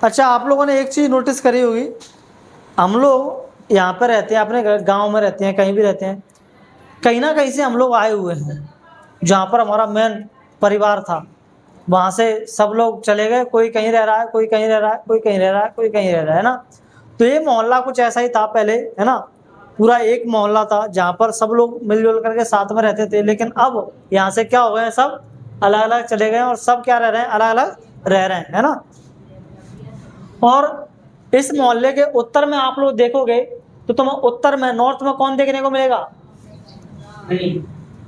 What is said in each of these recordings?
अच्छा, आप लोगों ने एक चीज़ नोटिस करी होगी, हम लोग यहाँ पर रहते हैं, अपने गांव में रहते हैं, कहीं भी रहते हैं, कहीं ना कहीं से हम लोग आए हुए हैं। जहाँ पर हमारा मेन परिवार था, वहाँ से सब लोग चले गए, कोई कहीं रह रहा है, कोई कहीं रह रहा है, कोई कहीं रह रहा है, कोई कहीं रह रहा है ना। तो ये मोहल्ला कुछ ऐसा ही था पहले, है ना। पूरा एक मोहल्ला था जहाँ पर सब लोग मिलजुल करके साथ में रहते थे। लेकिन अब यहाँ से क्या हो गए, सब अलग अलग चले गए और सब क्या रह रहे हैं, अलग अलग रह रहे हैं, है ना। और इस मोहल्ले के उत्तर में आप लोग देखोगे तो तुम उत्तर में, नॉर्थ में कौन देखने को मिलेगा,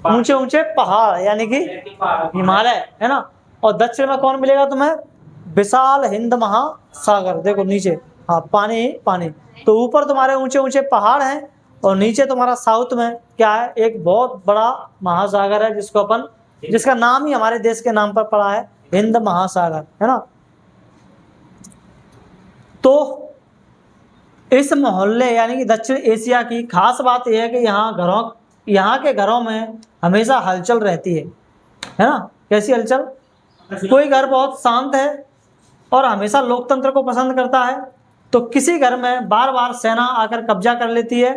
ऊंचे ऊंचे पहाड़ यानी कि हिमालय, है ना। और दक्षिण में कौन मिलेगा तुम्हें, विशाल हिंद महासागर। देखो नीचे, हाँ, पानी ही पानी। तो ऊपर तुम्हारे ऊंचे ऊंचे पहाड़ हैं और नीचे तुम्हारा साउथ में क्या है, एक बहुत बड़ा महासागर है जिसको अपन, जिसका नाम ही हमारे देश के नाम पर पड़ा है, हिंद महासागर, है ना। तो इस मोहल्ले यानी कि दक्षिण एशिया की खास बात यह है कि यहाँ के घरों में हमेशा हलचल रहती है ना। कैसी हलचल, कोई घर बहुत शांत है और हमेशा लोकतंत्र को पसंद करता है, तो किसी घर में बार बार सेना आकर कब्जा कर लेती है।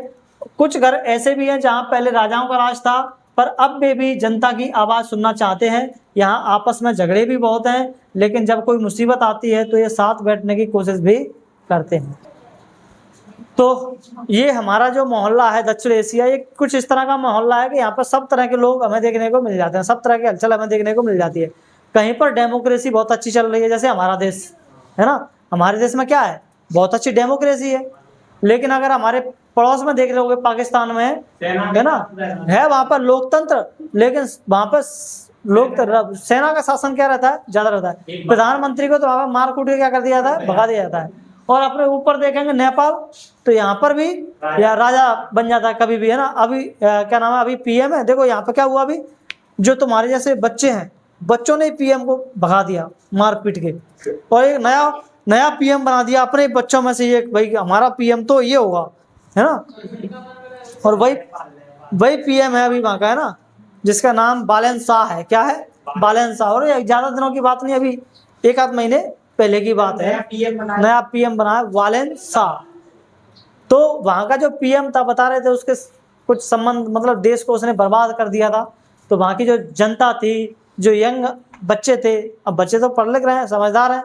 कुछ घर ऐसे भी हैं जहाँ पहले राजाओं का राज था, पर अब वे भी जनता की आवाज़ सुनना चाहते हैं। यहाँ आपस में झगड़े भी बहुत हैं, लेकिन जब कोई मुसीबत आती है तो ये साथ बैठने की कोशिश भी करते हैं। तो ये हमारा जो मोहल्ला है दक्षिण एशिया, ये कुछ इस तरह का मोहल्ला है कि यहाँ पर सब तरह के लोग हमें देखने को मिल जाते हैं, सब तरह की हलचल हमें देखने को मिल जाती है। कहीं पर डेमोक्रेसी बहुत अच्छी चल रही है, जैसे हमारा देश है ना। हमारे देश में क्या है, बहुत अच्छी डेमोक्रेसी है। लेकिन अगर हमारे पड़ोस में देख लोगे, पाकिस्तान में है ना, है वहाँ पर लोकतंत्र, लेकिन वहाँ पर सेना का शासन क्या रहता है, ज्यादा रहता है। प्रधानमंत्री को तो वहाँ पर मार कूट के क्या कर दिया जाता है, भगा दिया जाता है। और अपने ऊपर देखेंगे नेपाल, तो यहाँ पर भी या राजा बन जाता है कभी भी, है ना। अभी क्या नाम है, अभी पीएम है। देखो यहाँ पर क्या हुआ, अभी जो तुम्हारे जैसे बच्चे हैं, बच्चों ने पीएम को भगा दिया मार पीट के, और एक नया पीएम बना दिया अपने बच्चों में से, ये भाई हमारा पीएम तो ये होगा, है ना। और वही पीएम है अभी वहाँ का, है ना, जिसका नाम बालन शाह है। क्या है, बालन शाह। और ज्यादा दिनों की बात नहीं, अभी एक आध महीने पहले की बात है, नया पीएम बना है बालन शाह। तो वहाँ का जो पीएम था, बता रहे थे उसके कुछ संबंध, मतलब देश को उसने बर्बाद कर दिया था। तो वहाँ की जो जनता थी, जो यंग बच्चे थे, अब बच्चे तो पढ़ लिख रहे हैं, समझदार हैं,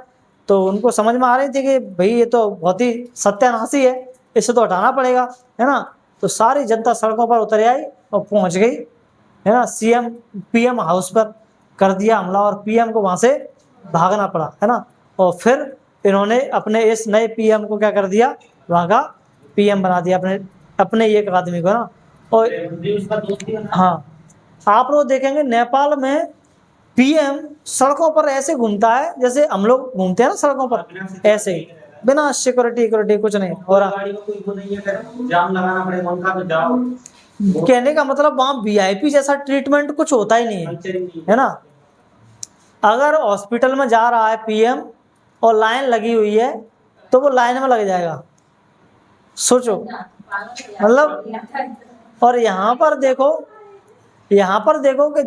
तो उनको समझ में आ रही थी कि भाई ये तो बहुत ही सत्यानाशी है, इसे तो हटाना पड़ेगा, है ना। तो सारी जनता सड़कों पर उतर आई और पहुंच गई, है ना। पीएम हाउस पर कर दिया हमला और पीएम को वहां से भागना पड़ा, है ना। और फिर इन्होंने अपने इस नए पीएम को क्या कर दिया, वहाँ का पीएम बना दिया, अपने एक आदमी को ना। और हाँ, आप लोग देखेंगे नेपाल में पीएम सड़कों पर ऐसे घूमता है जैसे हम लोग घूमते हैं ना सड़कों पर, ऐसे ही बिना सिक्योरिटी कुछ नहीं हो रहा। कहने का मतलब वहाँ वीआईपी जैसा ट्रीटमेंट कुछ होता ही नहीं है ना। अगर हॉस्पिटल में जा रहा है पीएम और लाइन लगी हुई है, तो वो लाइन में लग जाएगा, सोचो मतलब। और यहाँ पर देखो कि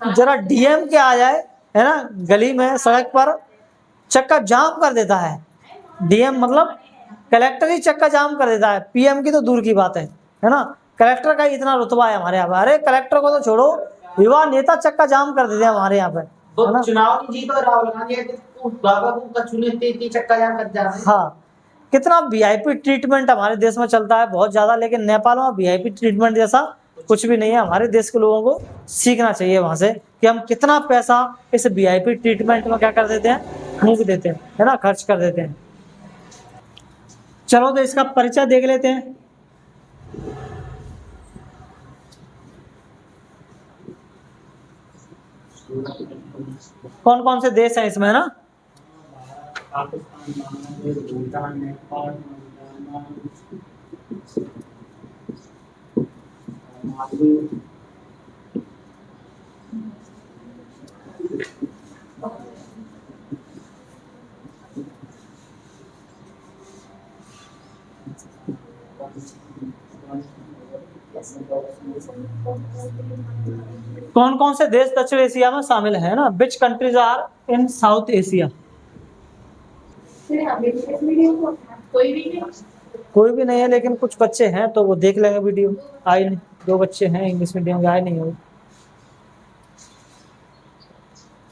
जरा डीएम के आ जाए, है ना, गली में सड़क पर चक्का जाम कर देता है। डीएम मतलब कलेक्टर ही चक्का जाम कर देता है, पीएम की तो दूर की बात है ना। कलेक्टर का इतना रुतबा है हमारे यहाँ पे। अरे कलेक्टर को तो छोड़ो, युवा नेता चक्का जाम कर देते हैं हमारे यहाँ पे, है ना। चुनाव जीत और राहुल गांधी चक्का जाम कर जाते हैं। हाँ, कितना वीआईपी ट्रीटमेंट हमारे देश में चलता है, बहुत ज्यादा। लेकिन नेपाल में वीआईपी ट्रीटमेंट जैसा कुछ भी नहीं है। हमारे देश के लोगों को सीखना चाहिए वहां से कि हम कितना पैसा इस वीआईपी ट्रीटमेंट में क्या कर देते हैं, फूंक देते हैं, है ना, खर्च कर देते हैं। चलो तो इसका परिचय देख लेते हैं। कौन कौन से देश हैं इसमें, ना। कौन कौन से देश दक्षिण एशिया में शामिल है ना, which countries are in South Asia. कोई भी नहीं। कोई भी नहीं है, लेकिन कुछ बच्चे हैं तो वो देख लेंगे वीडियो। आए नहीं, 2 बच्चे हैं इंग्लिश मीडियम के, आए नहीं हो।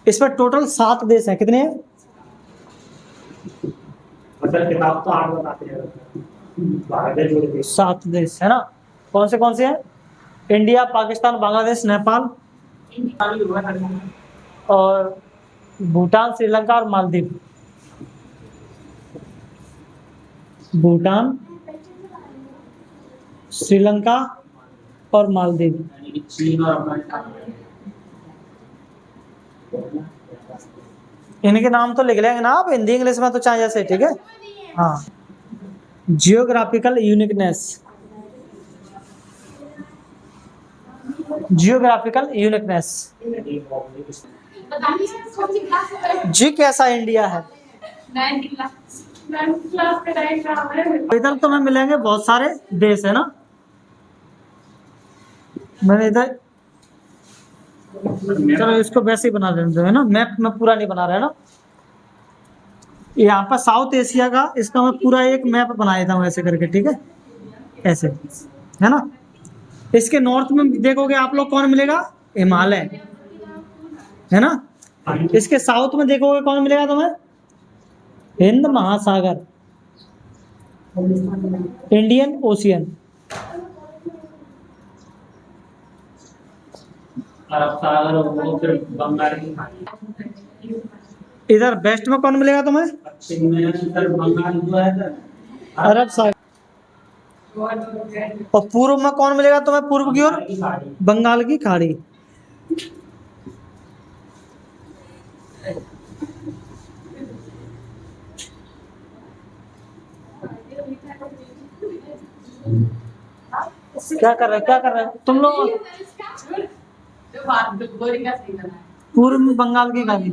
इसमें टोटल 7 देश हैं, कितने हैं? मतलब किताब तो 8 बताते हैं, भारत जोड़ के 7 देश है ना। कौन से हैं? इंडिया, पाकिस्तान, बांग्लादेश, नेपाल और भूटान, श्रीलंका और मालदीव। भूटान, श्रीलंका और मालदीव। यानी कि चीन और अफगानिस्तान। इनके नाम तो लिख लेंगे ना आप, हिंदी इंग्लिश में तो चाहे जैसे, ठीक है। हाँ, जियोग्राफिकल यूनिकनेस। जियोग्राफिकल यूनिकनेस, जी कैसा इंडिया है। इधर तो हमें मिलेंगे बहुत सारे देश, है ना। मैंने इधर, चलो इसको वैसे ही बना देते हैं ना, मैप में पूरा नहीं बना रहा है ना। यहाँ पर साउथ एशिया का, इसका मैं पूरा एक मैप बना देता हूँ ऐसे करके, ठीक है, ऐसे, है ना। इसके नॉर्थ में देखोगे आप लोग कौन मिलेगा? हिमालय, है ना। इसके साउथ में देखोगे कौन मिलेगा तुम्हें? हिंद महासागर, इंडियन ओशियन। अरब सागर और फिर बंगाल की खाड़ी। इधर वेस्ट में कौन मिलेगा तुम्हें? पश्चिम में फिर बंगाल जो है सर, अरब सागर। और पूर्व में कौन मिलेगा तुम्हें? पूर्व की ओर की खाड़ी। बंगाल की खाड़ी। क्या कर रहे हो तुम लोग? पूर्व में बंगाल की खाड़ी,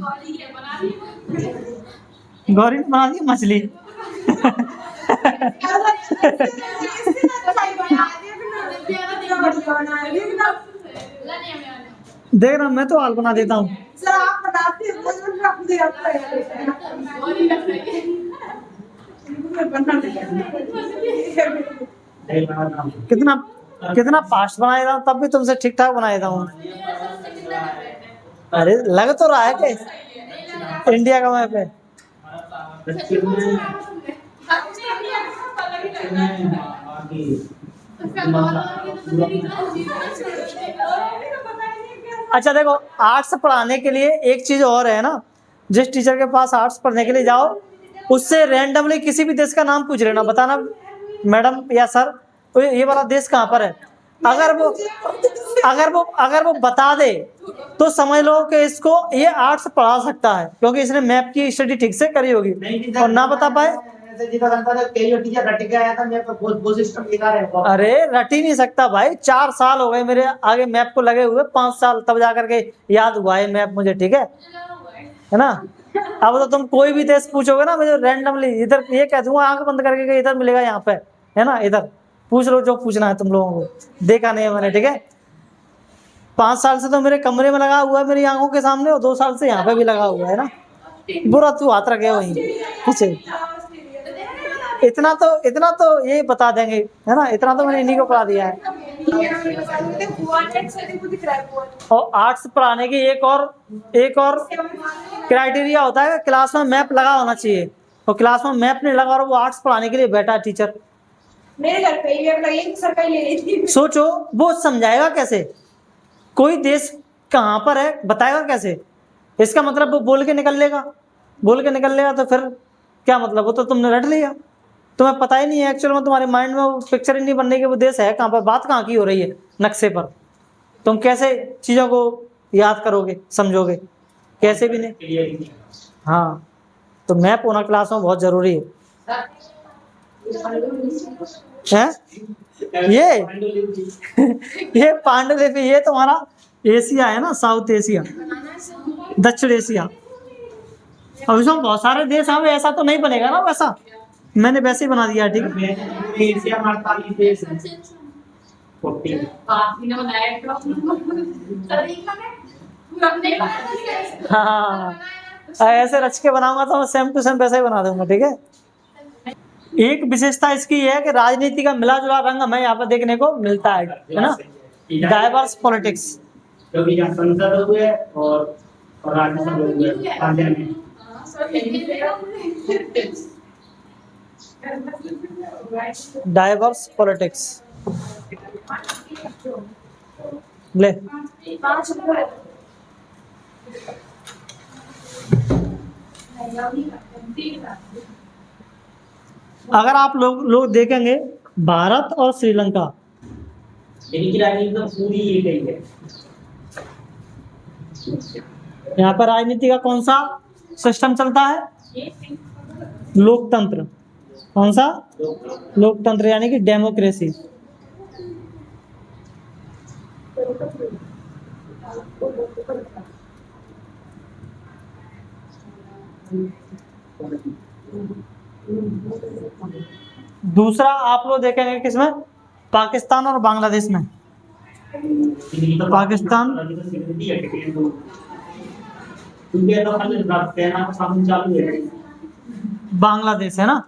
गौरी ने बना दी मछली। देख रहा, मैं तो हाल बना देता हूँ। सर आप बताते हैं, मुझे रख दिया कितना कितना फास्ट बनाया था, तब भी तुमसे ठीक ठाक बनाया था हूँ। अरे लग तो रहा है कि इंडिया का मैप है। दक्षिण में आगे अच्छा देखो, आर्ट्स पढ़ाने के लिए एक चीज और है ना, जिस टीचर के पास आर्ट्स पढ़ने के लिए जाओ, उससे रैंडमली किसी भी देश का नाम पूछ लेना, बताना मैडम या सर तो ये वाला देश कहाँ पर है। अगर वो बता दे तो समझ लो कि इसको ये आर्ट्स पढ़ा सकता है, क्योंकि इसने मैप की स्टडी ठीक से करी होगी। और ना बता पाए, अरे रट ही नहीं सकता भाई। 4 साल हो गए मेरे आगे मैप को लगे हुए, 5 साल तब जा करके याद हुआ है मैप मुझे, ठीक है ना। अब तो तुम कोई भी देश पूछोगे ना, मुझे रैंडमली इधर ये कह दूंगा आंख बंद करके कि इधर मिलेगा, यहाँ पे है ना, इधर पूछ लो जो पूछना है तुम लोगों को। देखा नहीं है मैंने, ठीक है। 5 साल से तो मेरे कमरे में लगा हुआ है मेरी आंखों के सामने, और 2 साल से यहाँ पे भी लगा हुआ है ना। बुरा तू हाथ रखे वहीं पीछे। इतना तो ये बता देंगे, है ना, इतना तो मैंने इन्हीं को पढ़ा दिया है। और आर्ट्स पढ़ाने की एक और क्राइटेरिया होता है, क्लास में मैप लगा होना चाहिए। और क्लास में मैप नहीं लगा और वो आर्ट्स पढ़ाने के लिए बैठा है टीचर, मेरे घर पे ये लगे सर का ले रही थी। सोचो वो समझाएगा कैसे? कोई देश कहाँ पर है बताएगा कैसे? इसका मतलब वो बोल के निकल लेगा तो फिर क्या मतलब? वो तो तुमने रट लिया, तुम्हें पता ही नहीं है एक्चुअल में, तुम्हारे माइंड में वो पिक्चर ही नहीं बनने की वो देश है कहाँ पर, बात कहाँ की हो रही है नक्शे पर। तुम कैसे चीज़ों को याद करोगे, समझोगे? कैसे भी नहीं। हाँ, तो मैप होना क्लास में बहुत जरूरी है। ये पांडुलिपि, ये तुम्हारा एशिया है ना, साउथ एशिया, दक्षिण एशिया। अब इसमें बहुत सारे देश हैं, ऐसा तो नहीं बनेगा ना वैसा, मैंने वैसे ही बना दिया, ठीक है। एशिया में 48 देश हैं। 40 हाँ ऐसे रच के बनाऊंगा तो मैं सेम टू सेम वैसा ही बना दूंगा, ठीक है। एक विशेषता इसकी ये है कि राजनीति का मिला जुला रंग हमें यहाँ पर देखने को मिलता है ना। डाइवर्स पॉलिटिक्स, क्योंकि यहाँ संसद हुए और राज्यसभा हुए पांच में। डाइवर्स पॉलिटिक्स ले। अगर आप लोग देखेंगे भारत और श्रीलंका, इनकी राजनीति तो पूरी एक ही है। यहाँ पर राजनीति का कौन सा सिस्टम चलता है? लोकतंत्र। कौन सा? लोकतंत्र, यानी कि डेमोक्रेसी। दूसरा आप लोग देखेंगे किसमें? पाकिस्तान और बांग्लादेश में। पाकिस्तान बांग्लादेश है ना।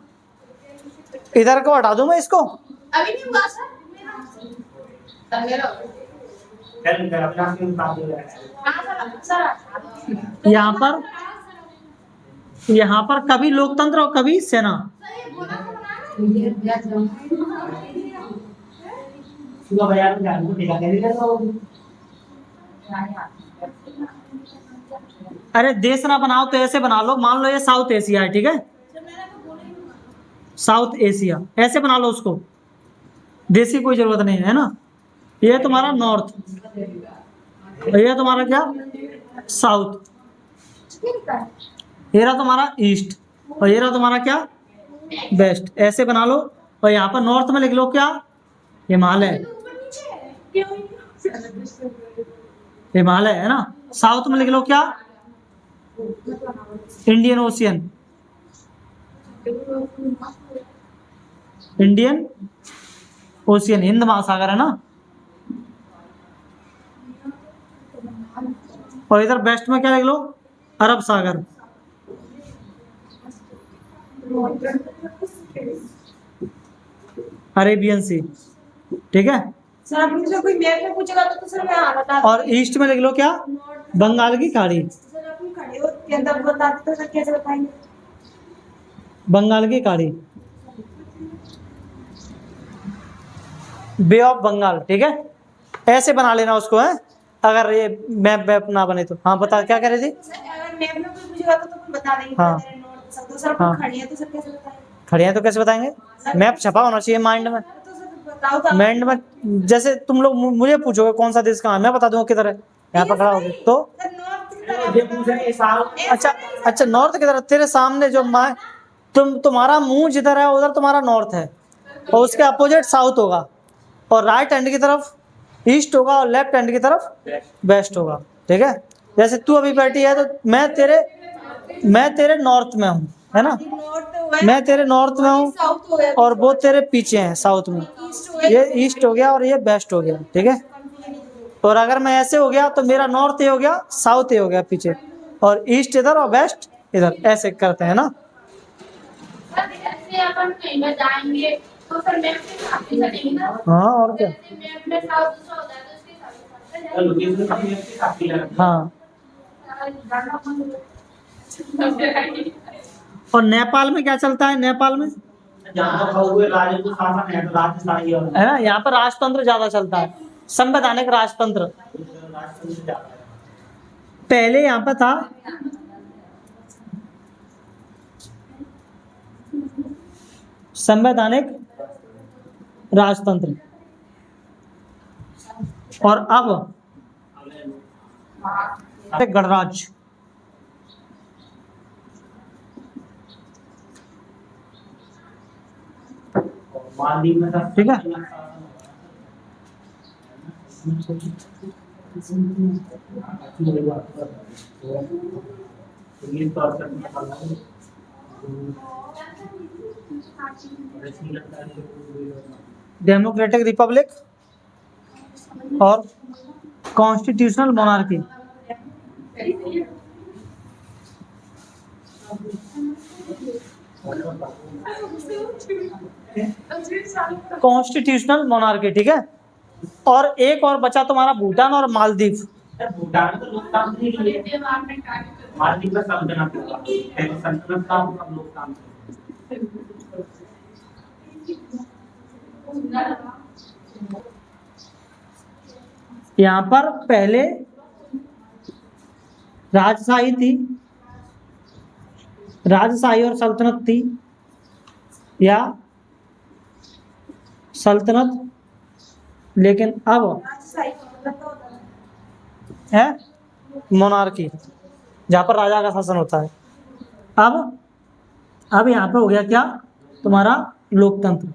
इधर को हटा दूं मैं इसको? अभी नहीं हुआ सर। यहाँ पर कभी लोकतंत्र और कभी सेना। अरे देश ना बनाओ तो ऐसे बना लो, मान लो ये साउथ एशिया है, ठीक है, साउथ एशिया, ऐसे बना लो उसको, देश की कोई जरूरत नहीं है ना। ये तुम्हारा नॉर्थ, ये तुम्हारा क्या? साउथ। ये रहा तुम्हारा ईस्ट, और ये रहा तुम्हारा क्या? वेस्ट। ऐसे बना लो। और यहाँ पर नॉर्थ में लिख लो क्या? हिमालय। हिमालय है ना। साउथ में लिख लो क्या? Indian ocean. Indian ocean, Hind महासागर है ना। और इधर वेस्ट में क्या लिख लो? अरब सागर। अरेबियन सी, ठीक है। सर आपने जो कोई मैप में पूछेगा तो सर मैं बता दूं। और ईस्ट में लिख लो क्या? बंगाल की खाड़ी। सर आप खड़े हो के अंदर बताते तो सर कैसे बताएंगे? बंगाल की खाड़ी, बे ऑफ बंगाल, ठीक है। ऐसे बना लेना उसको, है अगर ये मैप ना बने तो। हाँ बता, क्या कह रही थी? सर अगर मैप में कोई पूछेगा तो तुम बता देंगे। हाँ। तो सर आप खड़े हैं तो सर कैसे बताएंगे? खड़े हैं तो कैसे बताएंगे? मैप छपा होना चाहिए माइंड में। तो सर बताओ तो। माइंड में, जैसे तुम लोग मुझे पूछोगे कौन सा देश कहाँ है, मैं बता दूंगा किधर है, यहाँ पर खड़ा होगी तो। सर नॉर्थ की तरफ। अच्छा नॉर्थ की तरफ, तेरे सामने जो तुम्हारा मुंह जिधर है उधर तुम्हारा नॉर्थ है, और उसके अपोजिट साउथ होगा, और राइट हैंड की तरफ ईस्ट होगा, और लेफ्ट हैंड की तरफ वेस्ट होगा, ठीक है। जैसे तू अभी बैठी है तो मैं तेरे नॉर्थ में हूँ, है ना। मैं तेरे नॉर्थ में हूँ, और वो तेरे पीछे हैं साउथ में। ये ईस्ट हो गया और ये वेस्ट हो गया, ठीक है। और अगर मैं ऐसे हो गया तो मेरा नॉर्थ ये हो गया, साउथ ये हो गया पीछे, और ईस्ट इधर और वेस्ट इधर, ऐसे करते हैं ना। अपन कहीं में जाएंगे तो फिर मैप के हिसाब से चलेंगे ना। हाँ और क्या। मैप में साउथ दूसरा होता है तो उसके हिसाब से चलेंगे। हाँ। और नेपाल में क्या चलता है? नेपाल में है ना, यहाँ पर राजतंत्र ज्यादा चलता है, संवैधानिक राजतंत्र। पहले यहाँ पर था संवैधानिक राजतंत्र, और अब गणराज्य। ठीक है। डेमोक्रेटिक रिपब्लिक और कॉन्स्टिट्यूशनल मोनार्की। कॉन्स्टिट्यूशनल मोनार्की, ठीक है। और एक और बचा तुम्हारा भूटान और मालदीव। भूटान तो लोकतांत्रिक ही है, मालदीव का सल्तनत होगा, पहले सल्तनत था अब लोकतांत्रिक। यहाँ पर पहले राजशाही थी, राजशाही और सल्तनत थी, या सल्तनत, लेकिन अब है मोनार्की, जहाँ पर राजा का शासन होता है। अब यहाँ पे हो गया क्या तुम्हारा लोकतंत्र,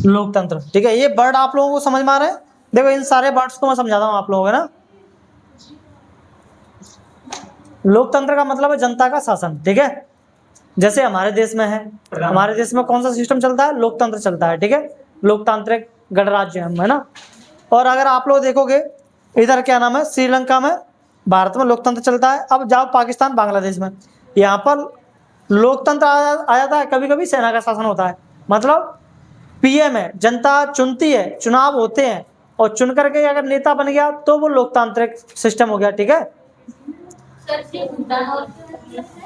लोकतंत्र, ठीक है। ये वर्ड आप लोगों को समझ में आ रहे हैं? देखो इन सारे वर्ड्स को मैं समझाता हूँ आप लोगों को ना। लोकतंत्र का मतलब है जनता का शासन, ठीक है। जैसे हमारे देश में है, हमारे देश में कौन सा सिस्टम चलता है? लोकतंत्र चलता है, ठीक है। लोकतांत्रिक गणराज्य हम, है ना। और अगर आप लोग देखोगे इधर क्या नाम है, श्रीलंका में, भारत में लोकतंत्र चलता है। अब जाओ पाकिस्तान, बांग्लादेश में, यहाँ पर लोकतंत्र आ जाता है, कभी कभी सेना का शासन होता है। मतलब पीएम है, जनता चुनती है, चुनाव होते हैं, और चुन करके अगर नेता बन गया तो वो लोकतांत्रिक सिस्टम हो गया, ठीक है।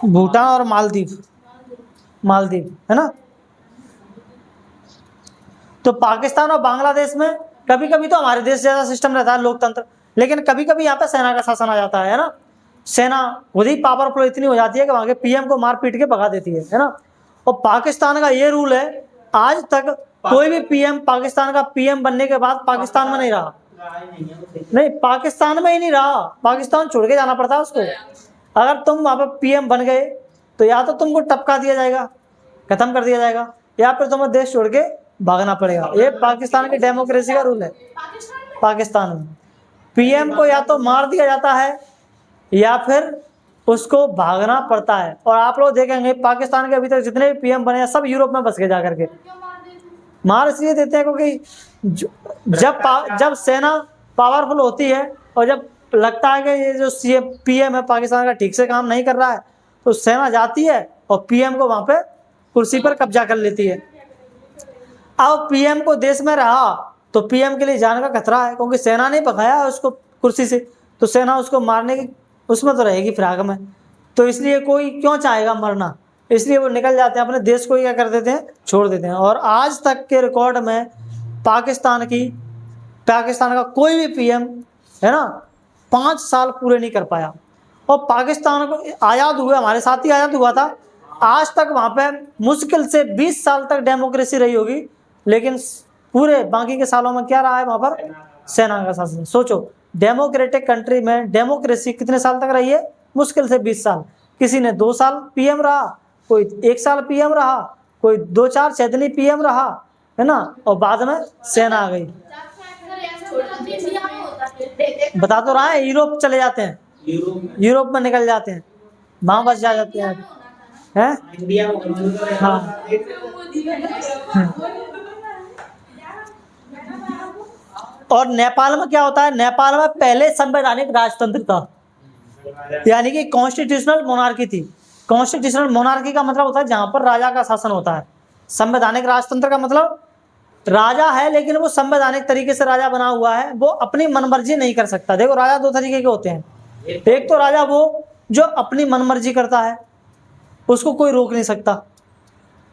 भूटान और मालदीव, मालदीव है ना। तो पाकिस्तान और बांग्लादेश में कभी कभी तो हमारे देश जैसा सिस्टम रहता है लोकतंत्र, लेकिन कभी कभी यहाँ पे सेना का शासन आ जाता है ना। सेना खुद ही पावरफुल इतनी हो जाती है कि वहां के पीएम को मार पीट के भगा देती है ना। और पाकिस्तान का ये रूल है, आज तक कोई भी पीएम पाकिस्तान का पीएम बनने के बाद पाकिस्तान में नहीं रहा, नहीं पाकिस्तान में ही नहीं रहा, पाकिस्तान छोड़ के जाना पड़ता है उसको। अगर तुम वहां पर पीएम बन गए तो या तो तुमको टपका दिया जाएगा, खत्म कर दिया जाएगा, या फिर तुम्हें देश छोड़ के भागना पड़ेगा। ये पाकिस्तान की डेमोक्रेसी का रूल है। पाकिस्तान में पीएम को या तो मार दिया जाता है या फिर उसको भागना पड़ता है। और आप लोग देखेंगे पाकिस्तान के अभी तक जितने भी पीएम बने हैं सब यूरोप में बस गए जा करके। मार इसलिए देते हैं क्योंकि जब सेना पावरफुल होती है और जब लगता है कि ये जो सीएम पीएम है पाकिस्तान का ठीक से काम नहीं कर रहा है, तो सेना जाती है और पीएम को वहां पे कुर्सी पर कब्जा कर लेती है। अब पीएम को देश में रहा तो पीएम के लिए जान का खतरा है, क्योंकि सेना ने भगाया उसको कुर्सी से, तो सेना उसको मारने की उसमें तो रहेगी फिराक में। तो इसलिए कोई क्यों चाहेगा मरना, इसलिए वो निकल जाते हैं, अपने देश को ही क्या कर देते हैं, छोड़ देते हैं। और आज तक के रिकॉर्ड में पाकिस्तान का कोई भी पीएम है ना 5 साल पूरे नहीं कर पाया। और पाकिस्तान को आज़ाद हुए, हमारे साथ ही आज़ाद हुआ था, आज तक वहाँ पे मुश्किल से 20 साल तक डेमोक्रेसी रही होगी, लेकिन पूरे बाकी के सालों में क्या रहा है वहाँ पर? सेना का शासन। सोचो डेमोक्रेटिक कंट्री में डेमोक्रेसी कितने साल तक रही है? मुश्किल से 20 साल। किसी ने 2 साल पीएम रहा, कोई 1 साल पीएम रहा, कोई 2-4 6 दिन पीएम रहा, है ना। और बाद में सेना आ गई। बता तो रहा है, यूरोप चले जाते हैं, यूरोप में निकल जाते हैं, वहां बस जा जाते हैं, हैं? हाँ। और नेपाल में क्या होता है? नेपाल में पहले संवैधानिक राजतंत्र था, यानी कि कॉन्स्टिट्यूशनल मोनार्की थी। कॉन्स्टिट्यूशनल मोनार्की का मतलब होता है जहां पर राजा का शासन होता है। संवैधानिक राजतंत्र का मतलब राजा है लेकिन वो संवैधानिक तरीके से राजा बना हुआ है, वो अपनी मनमर्जी नहीं कर सकता। देखो राजा 2 तरीके के होते हैं, एक तो राजा वो जो अपनी मनमर्जी करता है, उसको कोई रोक नहीं सकता।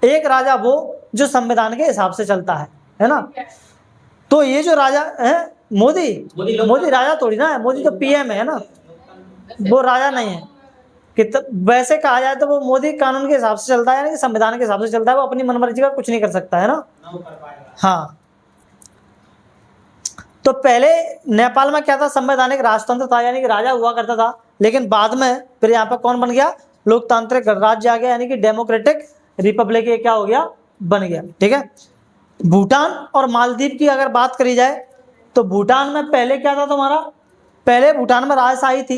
एक राजा वो जो संविधान के हिसाब से चलता है ना। तो ये जो राजा है मोदी राजा थोड़ी ना है, मोदी तो पीएम है ना, वो राजा नहीं है। वैसे कहा जाए तो वो मोदी कानून के हिसाब से चलता है, यानी कि संविधान के हिसाब से चलता है, वो अपनी मनमर्जी का कुछ नहीं कर सकता है ना। हाँ, तो पहले नेपाल में क्या था? संवैधानिक राजतंत्र था, यानी कि राजा हुआ करता था, लेकिन बाद में फिर यहाँ पर कौन बन गया? लोकतांत्रिक गणराज्य आ गया, यानी कि डेमोक्रेटिक रिपब्लिक ये क्या हो गया? बन गया, ठीक है। भूटान और मालदीव की अगर बात करी जाए तो भूटान में पहले क्या था तुम्हारा? पहले भूटान में राजशाही थी,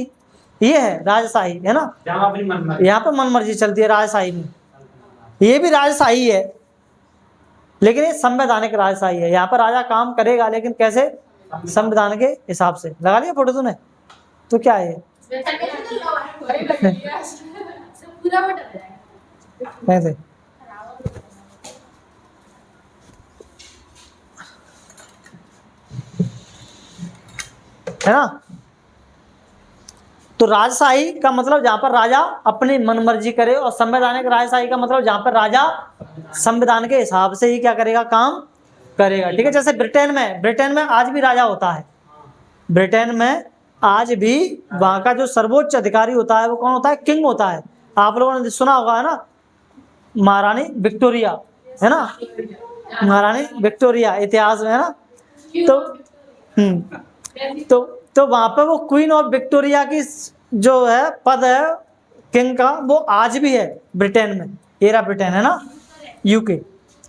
ये है राजशाही, है ना, यहाँ पर मनमर्जी चलती है राजशाही में। ये भी राजशाही है लेकिन ये संवैधानिक राजशाही है। यहाँ पर राजा काम करेगा लेकिन कैसे? संविधान के हिसाब से। लगा लिया फोटो तूने? तो क्या है पूरा वो डल जाएगा। कैसे? है ना? तो राजशाही का मतलब जहां पर राजा अपनी मनमर्जी करे, और संवैधानिक राजशाही का मतलब जहां पर राजा संविधान के हिसाब से ही क्या करेगा, काम करेगा। ठीक है, जैसे ब्रिटेन में आज भी राजा होता है। ब्रिटेन में आज भी वहां का जो सर्वोच्च अधिकारी होता है वो कौन होता है? किंग होता है। आप लोगों ने सुना होगा, है ना, महारानी विक्टोरिया, है ना, महारानी विक्टोरिया इतिहास में, है ना। तो वहां पे वो क्वीन ऑफ विक्टोरिया की जो है पद है किंग का, वो आज भी है ब्रिटेन में। ये रहा ब्रिटेन, है ना, यूके।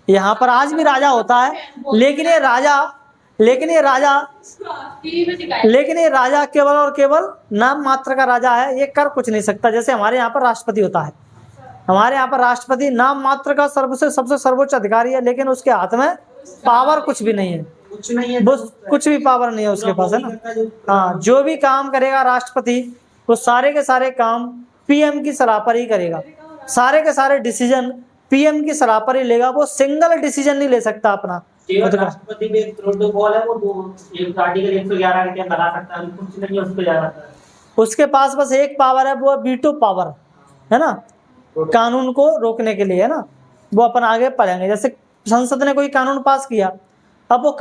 यहाँ पर आज भी राजा होता है, लेकिन ये राजा केवल और केवल नाम मात्र का राजा है, ये कर कुछ नहीं सकता। जैसे हमारे यहाँ पर राष्ट्रपति होता है, हमारे यहाँ पर राष्ट्रपति नाम मात्र का सबसे सर्वोच्च अधिकारी है, लेकिन उसके हाथ में पावर कुछ भी नहीं है, कुछ भी पावर नहीं है उसके पास, है ना। हाँ, जो भी काम करेगा राष्ट्रपति, वो सारे के सारे काम पीएम की सलाह पर ही करेगा, सारे के सारे डिसीजन पीएम की सलाह पर ही लेगा। वो सिंगल डिसीजन नहीं ले सकता अपना। राष्ट्रपति भी प्रोटोकॉल है, वो एक आर्टिकल 111 के तहत लगा सकता है, कुछ नहीं उस पे जा सकता है। उसके पास बस एक पावर है, वो वीटो पावर, है ना, कानून को रोकने के लिए, है ना। वो अपन आगे पढ़ेंगे। जैसे संसद ने कोई कानून पास किया, अब वो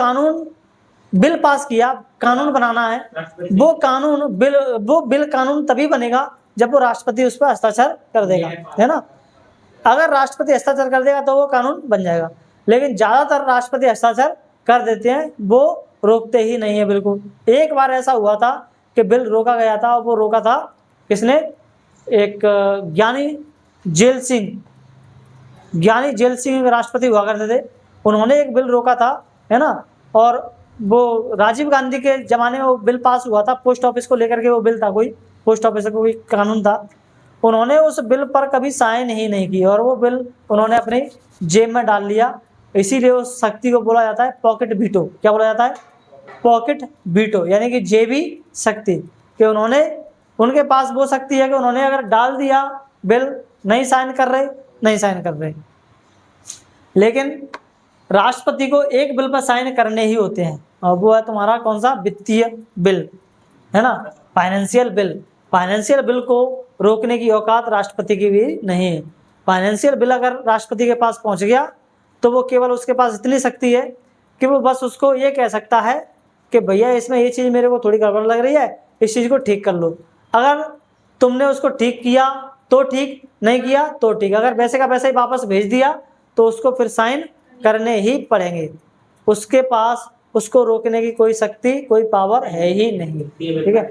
बिल पास किया, कानून बनाना है, वो बिल कानून तभी बनेगा जब वो राष्ट्रपति उस पर हस्ताक्षर कर देगा, है ना। अगर राष्ट्रपति हस्ताक्षर कर देगा तो वो कानून बन जाएगा, लेकिन ज्यादातर राष्ट्रपति हस्ताक्षर कर देते हैं, वो रोकते ही नहीं है बिल्कुल। एक बार ऐसा हुआ था कि बिल रोका गया था, और वो रोका था किसने? एक ज्ञानी जेल सिंह राष्ट्रपति हुआ करते थे, उन्होंने एक बिल रोका था, है ना। और वो राजीव गांधी के जमाने में वो बिल पास हुआ था, पोस्ट ऑफिस को लेकर के वो बिल था, कोई पोस्ट ऑफिस का कोई कानून था। उन्होंने उस बिल पर कभी साइन ही नहीं की, और वो बिल उन्होंने अपनी जेब में डाल लिया। इसीलिए उस शक्ति को बोला जाता है पॉकेट वीटो। क्या बोला जाता है? पॉकेट वीटो, यानी कि जेबी शक्ति। कि उनके पास वो शक्ति है कि उन्होंने अगर डाल दिया बिल, नहीं साइन कर रहे। लेकिन राष्ट्रपति को एक बिल पर साइन करने ही होते हैं, और वो है तुम्हारा कौन सा? वित्तीय बिल, है ना, फाइनेंशियल बिल। फाइनेंशियल बिल को रोकने की औकात राष्ट्रपति की भी नहीं है। फाइनेंशियल बिल अगर राष्ट्रपति के पास पहुंच गया तो वो केवल उसके पास इतनी शक्ति है कि वो बस उसको ये कह सकता है कि भैया इसमें ये चीज़ मेरे को थोड़ी गड़बड़ लग रही है, इस चीज़ को ठीक कर लो। अगर तुमने उसको ठीक किया तो ठीक, नहीं किया तो ठीक। अगर वैसे का वैसे ही वापस भेज दिया तो उसको फिर साइन करने ही पड़ेंगे। उसके पास उसको रोकने की कोई शक्ति, कोई पावर है ही नहीं। ठीक है,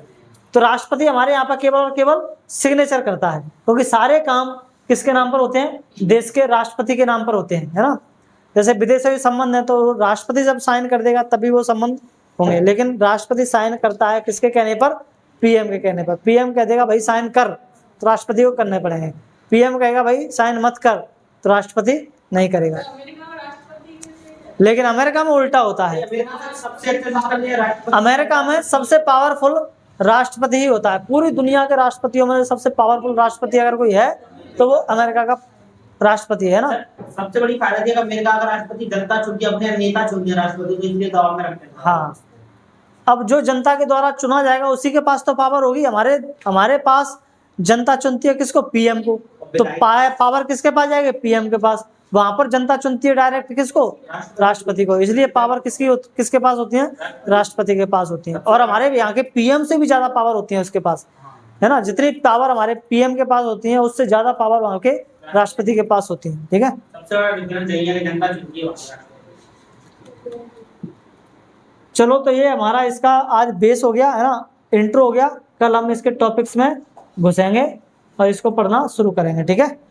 तो राष्ट्रपति हमारे यहाँ पर केवल और केवल सिग्नेचर करता है, क्योंकि सारे काम किसके नाम पर होते हैं? देश के राष्ट्रपति के नाम पर होते हैं, है ना। जैसे विदेशी संबंध है तो राष्ट्रपति जब साइन कर देगा तभी वो संबंध होंगे, लेकिन राष्ट्रपति साइन करता है किसके कहने पर? पीएम के कहने पर। पीएम कह देगा भाई साइन कर, तो राष्ट्रपति को करने पड़ेंगे। पीएम कहेगा भाई साइन मत कर, तो राष्ट्रपति नहीं करेगा। लेकिन अमेरिका में उल्टा होता है। अमेरिका में सबसे पावरफुल राष्ट्रपति ही होता है। पूरी दुनिया के राष्ट्रपतियों में सबसे पावरफुल राष्ट्रपति अगर कोई है तो वो अमेरिका का राष्ट्रपति है ना। सबसे बड़ी फायदा है कि अमेरिका का राष्ट्रपति जनता चुन के अपने नेता चुन के राष्ट्रपति को इसलिए दबाव में रखते हैं। हाँ, अब जो जनता के द्वारा चुना जाएगा उसी के पास तो पावर होगी। हमारे पास जनता चुनती है किसको? पीएम को। तो पावर किसके पास जाएगी? पीएम के पास। वहां पर जनता चुनती है डायरेक्ट किसको? राष्ट्रपति को। इसलिए पावर किसके पास होती है? राष्ट्रपति के पास होती है। और हमारे यहाँ के पीएम से भी ज्यादा पावर होती है उसके पास, है ना। जितनी पावर हमारे पीएम के पास होती है उससे ज्यादा पावर वहाँ के राष्ट्रपति के पास होती है। ठीक है, सबसे बड़ा डिफरेंस यही है कि जनता चुनती है। चलो, तो ये हमारा इसका आज बेस हो गया, है ना, इंट्रो हो गया। कल हम इसके टॉपिक्स में घुसेंगे और इसको पढ़ना शुरू करेंगे। ठीक है।